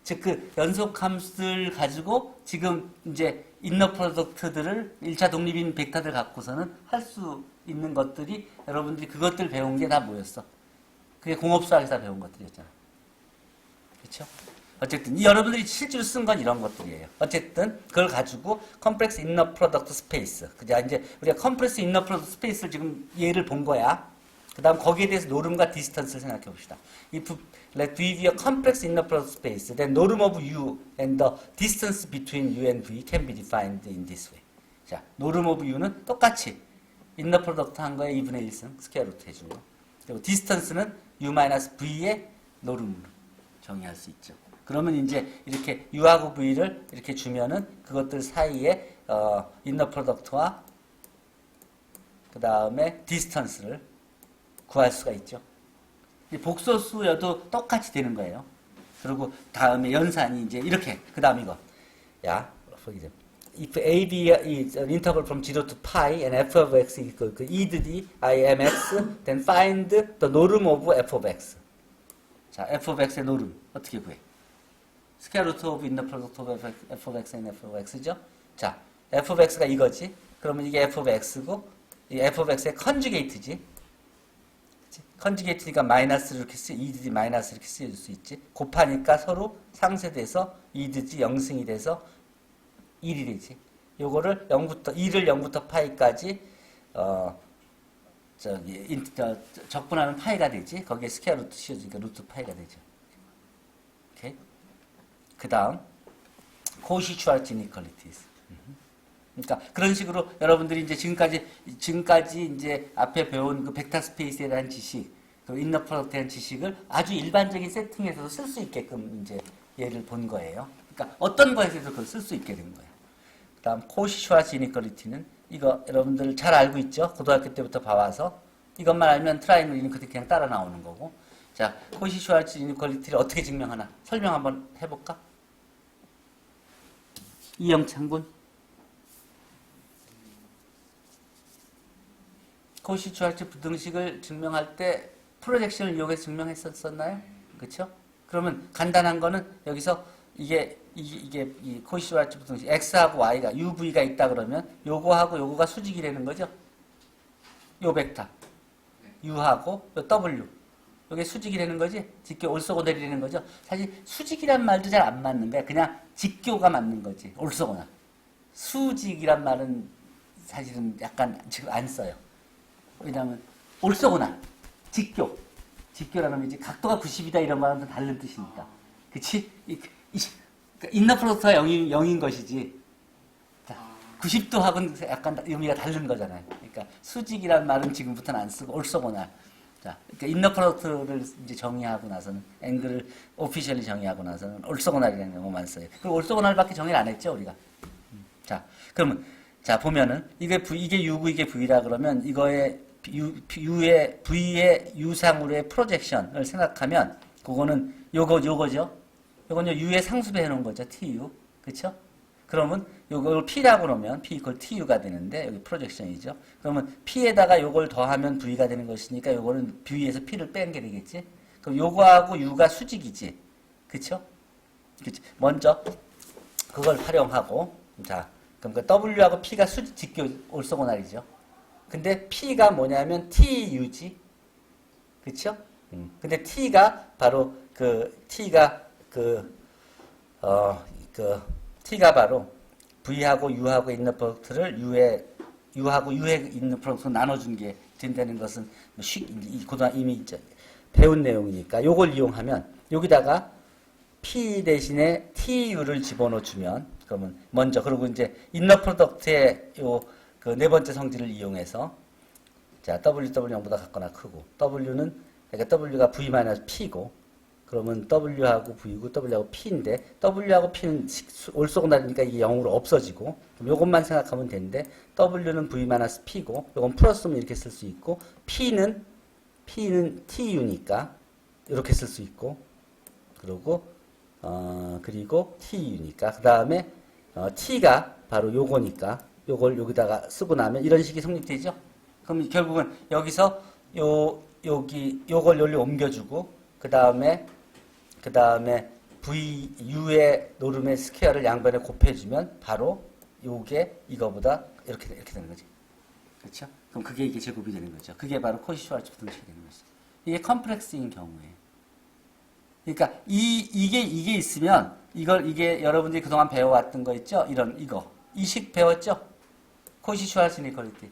Speaker 1: 즉, 연속 함수를 가지고 지금 이제 인너 프로덕트들을 1차 독립인 벡터들 갖고서는 할 수 있는 것들이 여러분들이 그것들 배운 게 다 뭐였어? 그게 공업수학에서 배운 것들이었잖아. 그렇죠? 어쨌든 여러분들이 실제로 쓴 건 이런 것들이에요. 어쨌든 그걸 가지고 컴플렉스 인너 프로덕트 스페이스. 그죠? 이제 우리가 컴플렉스 인너 프로덕트 스페이스를 지금 예를 본 거야. 그다음 거기에 대해서 노름과 디스턴스를 생각해 봅시다. If let V be a complex inner product space, then norm of U and the distance between U and V can be defined in this way. 자, norm of U는 똑같이 inner product 한 거에 2분의 1승 스퀘어 루트 해준 거. 그리고 distance는 U-V의 노름으로 정의할 수 있죠. 그러면 이제 이렇게 U하고 V를 이렇게 주면은 그것들 사이에 인너 프로덕트와 그 다음에 디스턴스를 구할 수가 있죠. 복소수여도 똑같이 되는 거예요. 그리고 다음에 연산이 이제 이렇게, 그 다음 이거. 야, if a be is an interval from 0 to pi and f of x equal to e to the I m x, then find the norm of f of x. 자, f of x의 노름 어떻게 구해? 스퀘어 루트 오브 인더 프로덕트 오브 f of x and f of x죠? 자, f of x가 이거지. 그러면 이게 f of x고, 이 f of x의 컨주게이트지. 컨주게이트니까 마이너스를 이렇게 이드지 마이너스 이렇게 쓰여줄 수 있지. 곱하니까 서로 상쇄돼서 이드지 0승이 돼서 1이 되지. 요거를 2를 0부터 파이까지 적분하면 파이가 되지. 거기에 스퀘어 루트 씌워지니까 루트 파이가 되죠. 오케이. 그 다음 코시-슈왈츠 이니퀄리티스. 그러니까 그런 식으로 여러분들이 이제 지금까지 이제 앞에 배운 그 벡터 스페이스에 대한 지식, 그 인너 프로덕트에 대한 지식을 아주 일반적인 세팅에서도 쓸 수 있게끔 이제 얘를 본 거예요. 그러니까 어떤 거에서도 그걸 쓸 수 있게 된 거예요. 그다음 코시-슈왈츠 이니퀄리티는 이거 여러분들 잘 알고 있죠? 고등학교 때부터 봐와서 이것만 알면 트라이앵글 이니퀄리티 그냥 따라 나오는 거고. 자, 코시-슈왈츠 이니퀄리티를 어떻게 증명하나 설명 한번 해볼까? 이영찬 군. 코시-슈왈츠 부등식을 증명할 때 프로젝션을 이용해서 증명했었나요? 그렇죠? 그러면 간단한 거는 여기서 이게 이 코시-슈왈츠 부등식 x하고 y가 uv가 있다 그러면 요거하고 요거가 수직이라는 거죠. 요 벡터 u하고 요 w 요게 수직이라는 거지. 직교 올소고날이라는 거죠. 사실 수직이란 말도 잘 안 맞는 거야. 그냥 직교가 맞는 거지. 올소고날. 수직이란 말은 사실은 약간 지금 안 써요. 왜냐하면 올소고날, 직교라는 건 이제 각도가 90이다 이런 말은 좀 다른 뜻이니까. 그치? 그러니까 인너 프로덕트가 0인 것이지. 90도하고는 약간 의미가 다른 거잖아요. 그러니까 수직이란 말은 지금부터는 안 쓰고 올소고날. 자, 그러니까 인너 프로덕트를 이제 정의하고 나서는 앵글을 오피셜리 정의하고 나서는 올소고날이라는 경우만 써요. 그럼 올소고날밖에 정의를 안 했죠 우리가. 자, 그러면 자 보면은 이게 U고 이게 V라 그러면 이거의 U의 V의 U상으로의 프로젝션을 생각하면 그거는 요거죠. 요건 U의 상수배 해놓은 거죠. TU. 그쵸? 그러면 요걸 P라고 그러면 P 이퀄 TU가 되는데 여기 프로젝션이죠. 그러면 P에다가 요걸 더하면 V가 되는 것이니까 요거는 V에서 P를 뺀 게 되겠지. 그럼 요거하고 U가 수직이지. 그쵸? 그치? 먼저 그걸 활용하고 자 그럼 그 W하고 P가 직교 올소고날이죠. 근데 P가 뭐냐면 TU지. 그쵸? 근데 T가 바로 T가 바로 V하고 U하고 있는 프로덕트를 U하고 U에 있는 프로덕트로 나눠준 게 된다는 것은 이미 배운 내용이니까 요걸 이용하면 여기다가 P 대신에 TU를 집어넣어주면 그러면 먼저 그리고 이제 인너 프로덕트의 그 네 번째 성질을 이용해서 자 W0보다 같거나 크고 W는 그러니까 W가 V-P고 그러면 W하고 V고 W하고 P인데 W하고 P는 올소고날이니까 이게 0으로 없어지고 그럼 요것만 생각하면 되는데 W는 V-P고 요건 플러스면 이렇게 쓸 수 있고 P는 TU니까 이렇게 쓸 수 있고 그리고 TU니까 그 다음에 T가 바로 요거니까 요걸 여기다가 쓰고 나면 이런 식이 성립되죠. 그럼 결국은 여기서 요걸 여기로 옮겨주고 그 다음에 U의 노름의 스퀘어를 양변에 곱해주면 바로 요게 이거보다 이렇게 되는 거지. 그렇죠? 그럼 그게 이게 제곱이 되는 거죠. 그게 바로 코시-슈왈츠 부등식이 되는 거죠. 이게 컴플렉스인 경우에. 그러니까 이게 있으면 이게 여러분들이 그동안 배워왔던 거 있죠? 이 식 배웠죠? 코시-슈왈츠 이니퀄리티.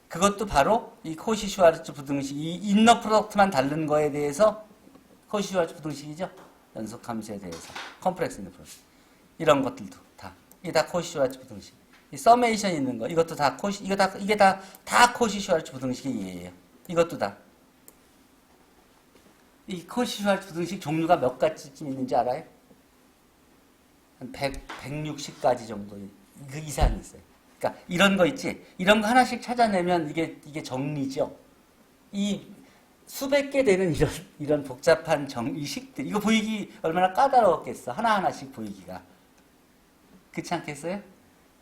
Speaker 1: 그것도 바로 이 코시-슈왈츠 부등식, 이 인너 프로덕트만 다른 거에 대해서 코시-슈왈츠 부등식이죠? 연속 함수에 대해서. 컴플렉스 인너 프로덕트. 이런 것들도 다. 이게 다 코시-슈왈츠 부등식. 이 서메이션 있는 거, 이것도 다 이게 다 코시-슈왈츠 부등식의 이해예요. 이것도 다. 이 코시-슈왈츠 부등식 종류가 몇 가지쯤 있는지 알아요? 한 160가지 정도 그 이상이 있어요. 그러니까 이런 거 있지. 이런 거 하나씩 찾아내면 이게 정리죠. 이 수백 개 되는 이런 복잡한 이식들 이거 보이기 얼마나 까다로웠겠어. 하나하나씩 보이기가. 그렇지 않겠어요?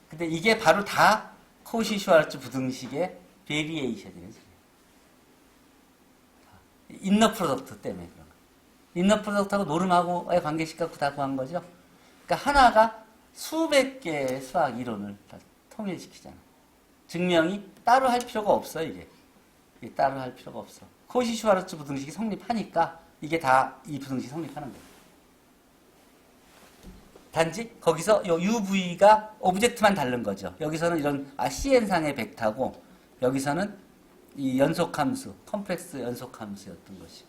Speaker 1: 근데 이게 바로 다 코시-슈왈츠 부등식의 베리에이션이에요. 인너 프로덕트 때문에 그런 거. 인너 프로덕트하고 노름하고의 관계식과 다 구한 거죠. 그러니까 하나가 수백 개의 수학 이론을 다 통일시키잖아. 증명이 따로 할 필요가 없어, 이게 따로 할 필요가 없어. 코시-슈왈츠 부등식이 성립하니까 이게 다 이 부등식이 성립하는 거야. 단지 거기서 요 UV가 오브젝트만 다른 거죠. 여기서는 이런 CN상의 벡터고 여기서는 이 연속함수, 컴플렉스 연속함수였던 것이고.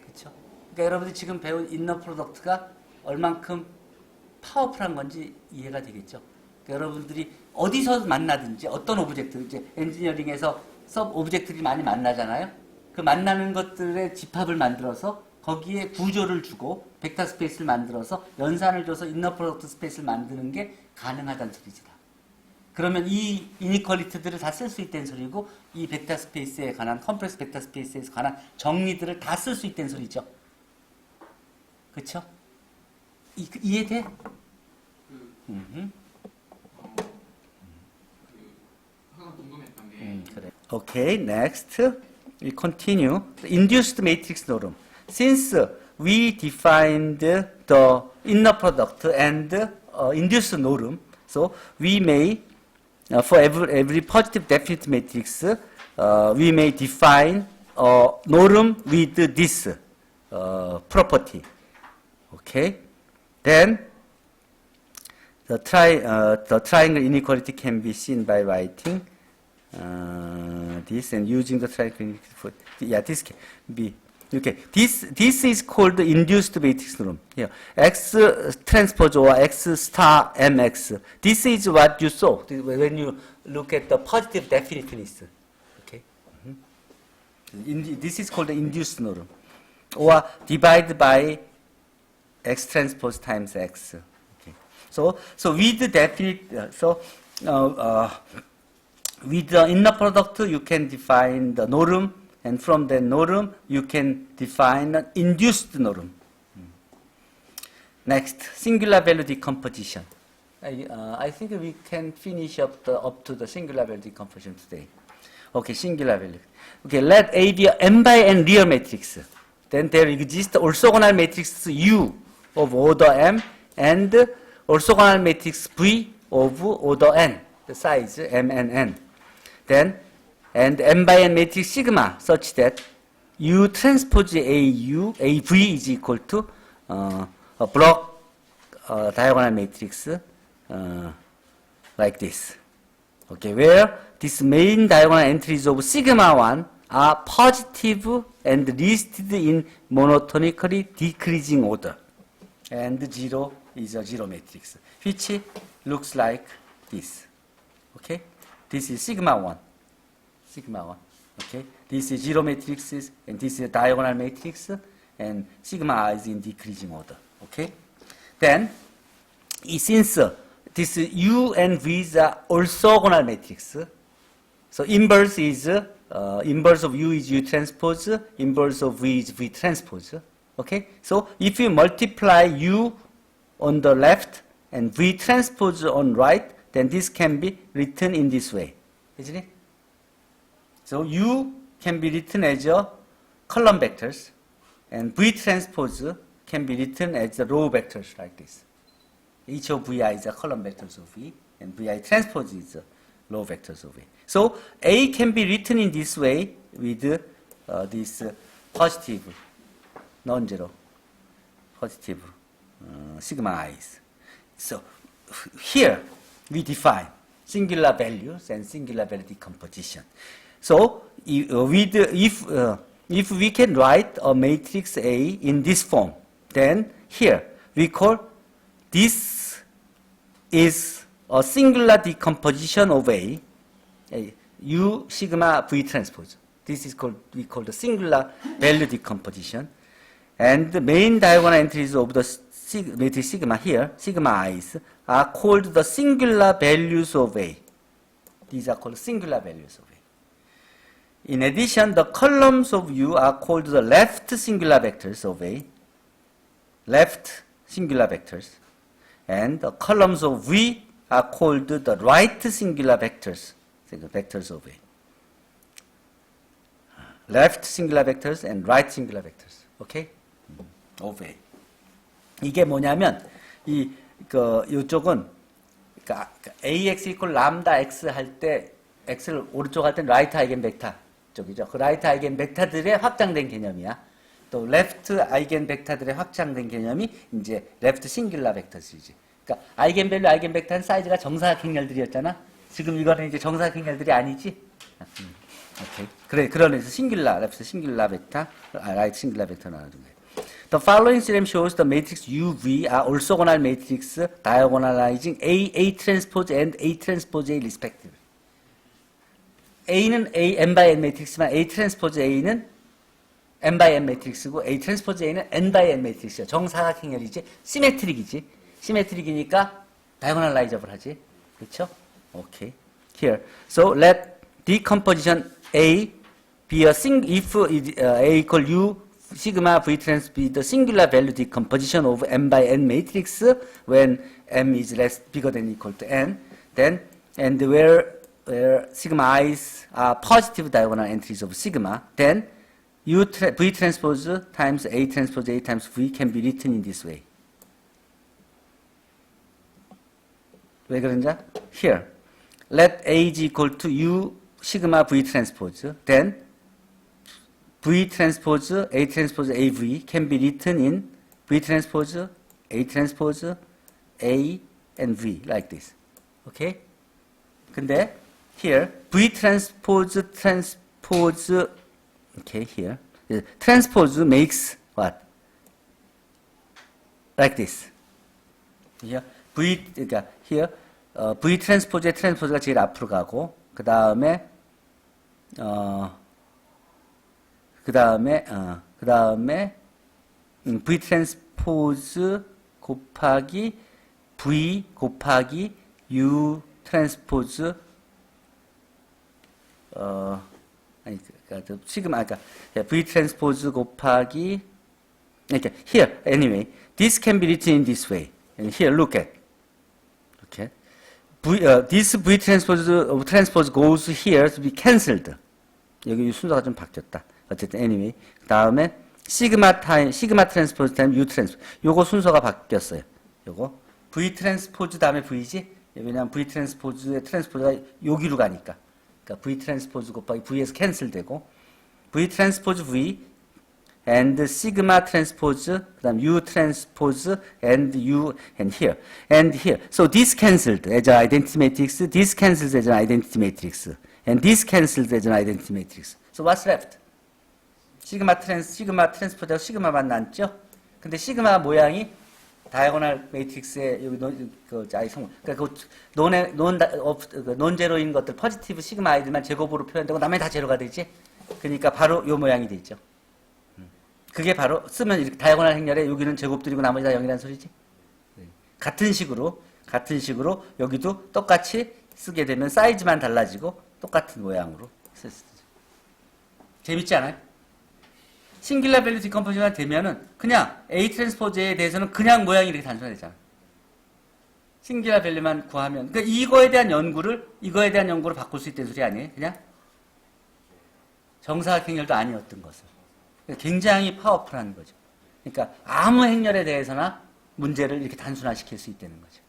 Speaker 1: 그렇죠? 그러니까 여러분들이 지금 배운 인너 프로덕트가 얼만큼 파워풀한 건지 이해가 되겠죠? 그러니까 여러분들이 어디서 만나든지 어떤 오브젝트, 이제 엔지니어링에서 섭 오브젝트들이 많이 만나잖아요? 그 만나는 것들의 집합을 만들어서 거기에 구조를 주고 벡터 스페이스를 만들어서 연산을 줘서 인너 프로덕트 스페이스를 만드는 게 가능하다는 소리지. 그러면 이 이니퀄리티들을 다 쓸 수 있다는 소리고 이 벡터 스페이스에 관한 컴플렉스 벡터 스페이스에 관한 정리들을 다 쓸 수 있다는 소리죠. 그렇죠? 이해돼?
Speaker 3: 하나 궁금했던 게
Speaker 1: 그래. Okay, next we continue the induced matrix theorem. Since we defined the inner product and induced theorem, so we may for every positive definite matrix, we may define a norm with this property. Okay, then the triangle inequality can be seen by writing this and using the triangle inequality. This can be okay. This is called the induced matrix theorem. Here, X transpose or X star MX. This is what you saw when you look at the positive definiteness. Okay, this is called the induced theorem, or divide by X transpose times X. Okay, so with the definite, with the inner product you can define the norm. And from the norm, you can define an induced norm. Next, singular value decomposition. I think we can finish up to the singular value decomposition today. Okay, singular value. Okay, let A be a n by n real matrix. Then there exists orthogonal matrix U of order m and orthogonal matrix V of order n, the size m and n. Then and n by n matrix sigma such that U transpose AV is equal to a block diagonal matrix like this. Okay, where this main diagonal entries of sigma 1 are positive and listed in monotonically decreasing order. And 0 is a zero matrix, which looks like this. Okay, this is sigma 1. Sigma 1. Okay, this is zero matrices, and this is a diagonal matrix, and sigma I is in decreasing order. Okay, then since this U and V is a orthogonal matrix, so inverse is inverse of U is U transpose, inverse of V is V transpose. Okay, so if you multiply U on the left and V transpose on right, then this can be written in this way, isn't it? So U can be written as a column vectors, and V transpose can be written as the row vectors like this. Each of Vi is a column vectors of V, and Vi transpose is a row vectors of V. So A can be written in this way with this positive, non-zero, positive sigma i's. So here we define singular values and singular value decomposition. So if we can write a matrix A in this form, then here we call this is a singular decomposition of A, U sigma V transpose. This is called, we call the singular value decomposition. And the main diagonal entries of the matrix sigma here, sigma i's, are called the singular values of A. These are called singular values of A. In addition, the columns of U are called the left singular vectors of A, left singular vectors, and the columns of V are called the right singular vectors, vectors of A. Left singular vectors and right singular vectors, okay? Of A. 이게 뭐냐면, 이쪽은, 그러니까 AX equal lambda X 할 때, X를 오른쪽 할 때는 right 아이겐 벡터 쪽이죠. 그 right 아이겐 벡터들의 확장된 개념이야. 또 left 아이겐 벡터들의 확장된 개념이 이제 left 싱귤러 벡터스이지. 그러니까 아이겐 밸류, 아이겐 벡터는 사이즈가 정사각행렬들이었잖아. 지금 이거는 이제 정사각행렬들이 아니지. 오케이. 그래, 그런 의미에서 싱귤라, 랩스 싱귤라 벡터, 라이트 싱귤라 벡터 나눠준 거예요. The following theorem shows the matrix UV are orthogonal matrix diagonalizing A transpose and A transpose A respectively. A는 n by n 매트릭스지만 A transpose A는 n by n 매트릭스고 A transpose A는 n by n 매트릭스야. 정사각형열이지, 시메트릭이지. 시메트릭이니까 diagonalizable 하지. 그렇죠? 오케이. Here. So let decomposition A be a if A equal U sigma V trans be the singular value decomposition of m by n matrix when m is less bigger than equal to n, then and where sigma i's are positive diagonal entries of sigma, then V transpose times A transpose A times V can be written in this way. 왜 그런가? Here, let A is equal to U sigma V transpose, then V transpose AV can be written in V transpose A and V like this. Okay? 근데 here V transpose okay, here transpose makes what? Like this. Here V 그러니까 here V transpose의 transpose가 제일 앞으로 가고 그 다음에 V transpose 곱하기 V 곱하기 U transpose 아니 그러니까 시그마 그러니까 V transpose 곱하기 이렇게 here anyway this can be written in this way and here look at okay this V transpose goes here to be cancelled. 여기 순서가 좀 바뀌었다. 어쨌든 anyway 그 다음에 시그마 트랜스포즈 타임 U 트랜스포즈 요거 순서가 바뀌었어요. 요거 V 트랜스포즈 다음에 V지. 왜냐면 V 트랜스포즈의 트랜스포즈가 여기로 가니까. 그러니까 V 트랜스포즈 곱하기 V에서 캔슬되고 V 트랜스포즈 V and sigma transpose 그다음 U transpose and U and here. So this cancelled as an identity matrix. This cancels as an identity matrix. And this cancels as an identity matrix. So what's left? 시그마 트랜스포즈하고 시그마만 남죠? 근데 시그마 모양이 다이아고널 매트릭스의 여기 그러니까 논제로인 것들 포지티브 시그마 아이들만 제곱으로 표현되고 나머지 다 제로가 되지? 그러니까 바로 요 모양이 되죠. 그게 바로 쓰면 이렇게 다이아고널 행렬에 여기는 제곱들이고 나머지 다 0이라는 소리지? 같은 식으로 여기도 똑같이 쓰게 되면 사이즈만 달라지고 똑같은 모양으로 쓸 수 있죠. 재밌지 않아요? 싱귤라 밸류 디컴포지션이 되면은 그냥 A 트랜스포즈에 대해서는 그냥 모양이 이렇게 단순화되잖아. 싱귤라 밸류만 구하면 그러니까 이거에 대한 연구를 바꿀 수 있다는 소리 아니에요? 그냥 정사각형열도 아니었던 것을. 그러니까 굉장히 파워풀한 거죠. 그러니까 아무 행렬에 대해서나 문제를 이렇게 단순화시킬 수 있다는 거죠.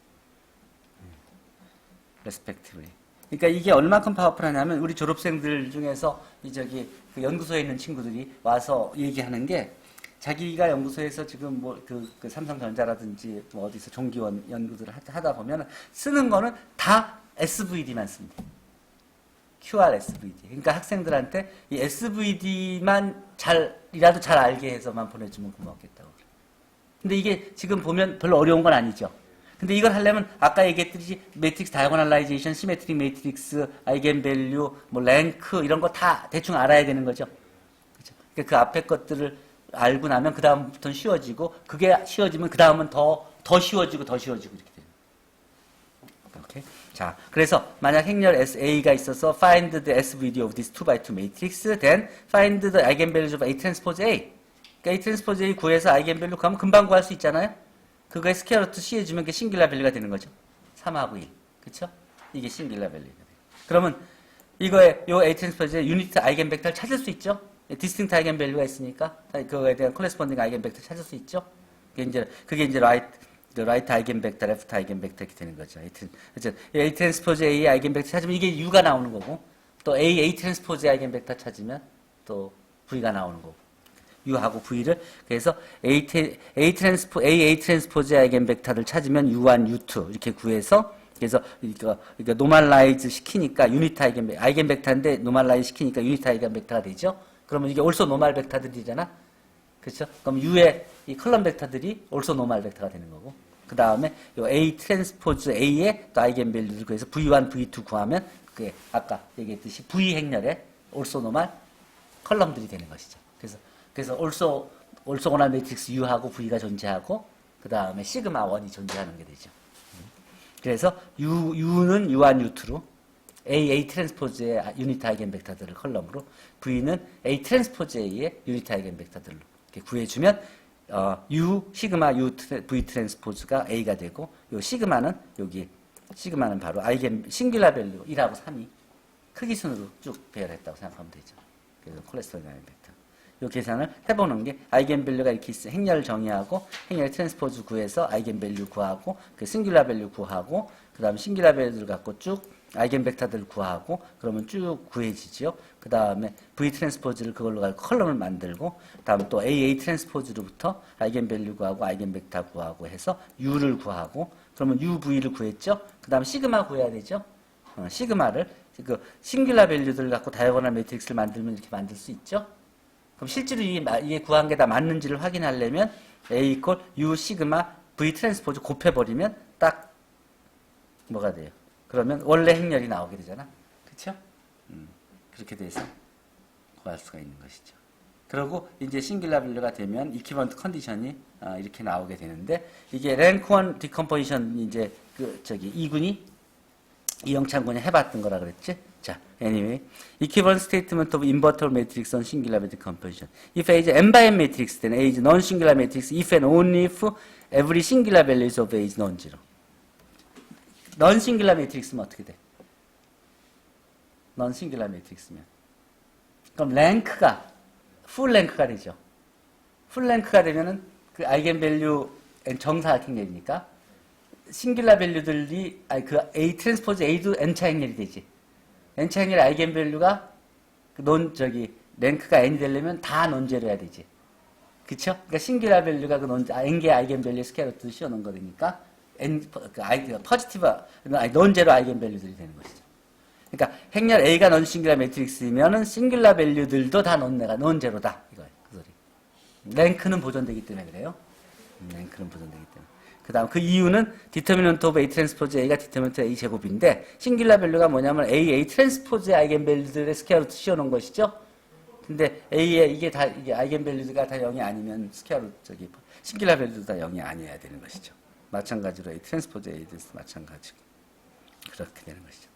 Speaker 1: respectively. 그러니까 이게 얼마큼 파워풀하냐면 우리 졸업생들 중에서 그 연구소에 있는 친구들이 와서 얘기하는 게 자기가 연구소에서 지금 그 삼성전자라든지 뭐 어디서 종기원 연구들을 하다 보면 쓰는 거는 다 SVD만 씁니다. QRSVD. 그러니까 학생들한테 이 SVD만 이라도 잘 알게 해서만 보내주면 고맙겠다고. 근데 이게 지금 보면 별로 어려운 건 아니죠. 근데 이걸 하려면 아까 얘기했듯이 매트릭스 다이아고널라이제이션, 시메트릭 매트릭스, 아이겐밸류, 뭐 랭크 이런 거 다 대충 알아야 되는 거죠. 그렇죠? 그러니까 그 앞에 것들을 알고 나면 그 다음부터는 쉬워지고 그게 쉬워지면 그 다음은 더 쉬워지고 이렇게 돼요. 오케이. 자, 그래서 만약 행렬 A가 있어서 find the SVD of this 2x2 matrix, then find the eigenvalues of A transpose A. 그러니까 A transpose A 구해서 아이겐밸류 구하면 금방 구할 수 있잖아요. 그거에 스퀘어 루트 C 해주면 그게 싱귤라 밸류가 되는 거죠. 3하고 1. 그쵸? 이게 싱귤라 밸류가 돼요. 그러면 이거에 요 A 트랜스포즈의 유니트 아이겐 벡터를 찾을 수 있죠? 디스팅트 아이겐 밸류가 있으니까 그거에 대한 콜레스폰딩 아이겐 벡터 찾을 수 있죠? 그게 이제 라이트 아이겐 벡터, 레프트 아이겐 벡터 이렇게 되는 거죠. A 트랜스포즈 A 아이겐 벡터 찾으면 이게 U가 나오는 거고 또 A 트랜스포즈 아이겐 벡터 찾으면 또 V가 나오는 거고. U하고 V를 그래서 A 트랜스포즈 아이겐 벡터를 찾으면 U1, U2 이렇게 구해서 그래서 이거 노멀라이즈 시키니까 유니트 아이겐 벡터인데 노멀라이즈 시키니까 유니트 아이겐 벡터가 되죠. 그러면 이게 올소 노멀 벡터들이잖아. 그렇죠? 그럼 U의 이 컬럼 벡터들이 올소 노멀 벡터가 되는 거고. 그 다음에 요 A 트랜스포즈 A의 또 아이겐 밸류를 구해서 V1, V2 구하면 그게 아까 얘기했듯이 V 행렬의 올소 노멀 컬럼들이 되는 것이죠. 그래서 올소 노멀 매트릭스 U하고 V가 존재하고 그 다음에 시그마 1이 존재하는 게 되죠. 그래서 U는 U1, U2로 A 트랜스포즈의 유니트 아이겐 벡터들을 컬럼으로 V는 A 트랜스포즈 A의 유니트 아이겐 벡터들로 이렇게 구해주면 U 시그마 U V 트랜스포즈가 A가 되고 요 시그마는 바로 아이겐 싱귤라 밸류 1하고 3이 크기 순으로 쭉 배열했다고 생각하면 되죠. 그래서 콜레스테롤 아이겐 벡터. 요 계산을 해보는 게 아이겐 밸류가 이렇게 있어. 행렬 정의하고 행렬 트랜스포즈 구해서 아이겐 밸류 구하고 그 싱귤라 밸류 구하고 그 다음에 싱귤라 밸류를 갖고 쭉 아이겐 벡터들 구하고 그러면 쭉 구해지죠. 그 다음에 V 트랜스포즈를 그걸로 가지고 컬럼을 만들고 다음 또 A 트랜스포즈로부터 아이겐 밸류 구하고 아이겐 벡터 구하고 해서 U를 구하고 그러면 U, V를 구했죠. 그 다음 시그마 구해야 되죠. 시그마를 그 싱귤라 밸류들을 갖고 다이아고널 매트릭스를 만들면 이렇게 만들 수 있죠. 그럼 실제로 이게 구한 게 다 맞는지를 확인하려면 A 이퀄 U 시그마 V 트랜스포즈 곱해버리면 딱 뭐가 돼요? 그러면 원래 행렬이 나오게 되잖아. 그쵸? 그렇게 돼서 구할 수가 있는 것이죠. 그리고 이제 싱귤라 밸류가 되면 이퀴번트 컨디션이 이렇게 나오게 되는데 이게 랭크 1 디컴포지션 이제 이군이 이영찬 군이 해봤던 거라 그랬지? 자, anyway. Equivalent statement of invertible matrix on singularity composition. If A is n by n matrix, then A is non-singular matrix if and only if every singular value of A is non-zero. non-singular matrix면 어떻게 돼? non-singular matrix면. 그럼 랭크가 full 랭크가 되죠. full 랭크가 되면은 그 아이겐 밸류 정사각 행렬이니까 싱귤라 밸류들이 그 A 트랜스포즈 A도 n차 행렬이 되지. n차 행렬 아이겐 밸류가 랭크가 n이 되려면 다 논제로야 되지. 그쵸? 그러니까 싱귤라 밸류가 n개 아이겐 밸류 스퀘어루트 씌워놓은 거니까 퍼지티브 논제로 아이겐 밸류들이 되는 것이죠. 그러니까 행렬 A가 non 싱귤라 매트릭스면은 싱귤라 밸류들도 다 논제로다 이거예요. 그 소리. 랭크는 보존되기 때문에 그래요. 랭크는 보존되기 때문에. 그 다음 그 이유는 디터미넌트 오브 A 트랜스포즈 A가 디터미넌트 A 제곱인데 싱귤라 밸류가 뭐냐면 A 트랜스포즈의 아이겐 밸류들의 스퀘어루트 씌워놓은 것이죠. 근데 A의 이게 아이겐 밸류가 다 0이 아니면 스퀘어루트 싱귤라 밸류도 다 0이 아니어야 되는 것이죠. 마찬가지로 A 트랜스포즈 A도 마찬가지고 그렇게 되는 것이죠.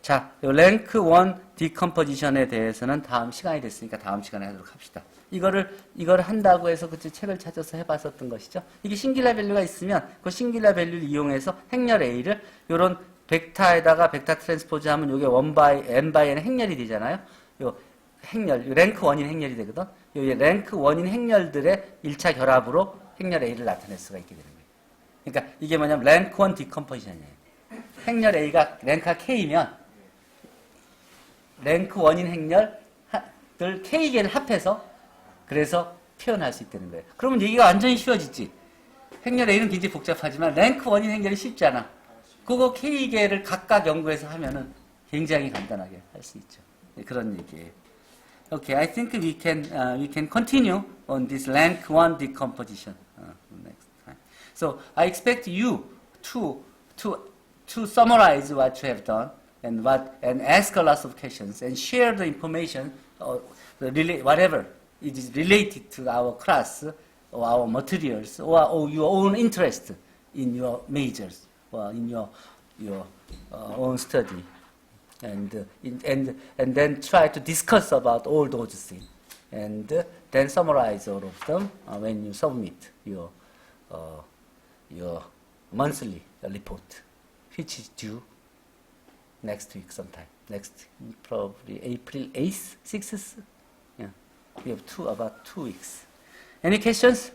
Speaker 1: 자, 요 랭크 1 디컴포지션에 대해서는 다음 시간이 됐으니까 다음 시간에 하도록 합시다. 이걸 한다고 해서 그때 책을 찾아서 해봤었던 것이죠. 이게 싱귤라 밸류가 있으면 그 싱귤라 밸류를 이용해서 행렬 A를 요런 벡터에다가 벡터 트랜스포즈 하면 요게 1 by n by n 행렬이 되잖아요. 요 행렬, 요 랭크 1인 행렬이 되거든. 요 랭크 1인 행렬들의 1차 결합으로 행렬 A를 나타낼 수가 있게 되는 거예요. 그러니까 이게 뭐냐면 랭크 1 디컴포지션이에요. 행렬 A가 랭크가 K면 랭크 1인 행렬들 K개를 합해서 그래서 표현할 수 있다는 거예요. 그러면 얘기가 완전히 쉬워지지. 행렬 A는 굉장히 복잡하지만 랭크 1인 행렬이 쉽잖아. 그거 K개를 각각 연구해서 하면은 굉장히 간단하게 할 수 있죠. 그런 얘기예요. Okay, I think we can continue on this rank 1 decomposition next time. So I expect you to summarize what you have done and ask a lot of questions and share the information whatever it is related to our class or our materials or your own interest in your majors or in your own study. And then try to discuss about all those things, and then summarize all of them when you submit your monthly report, which is due next week sometime. Next, probably April 8th, 6th. Yeah, we have about 2 weeks. Any questions?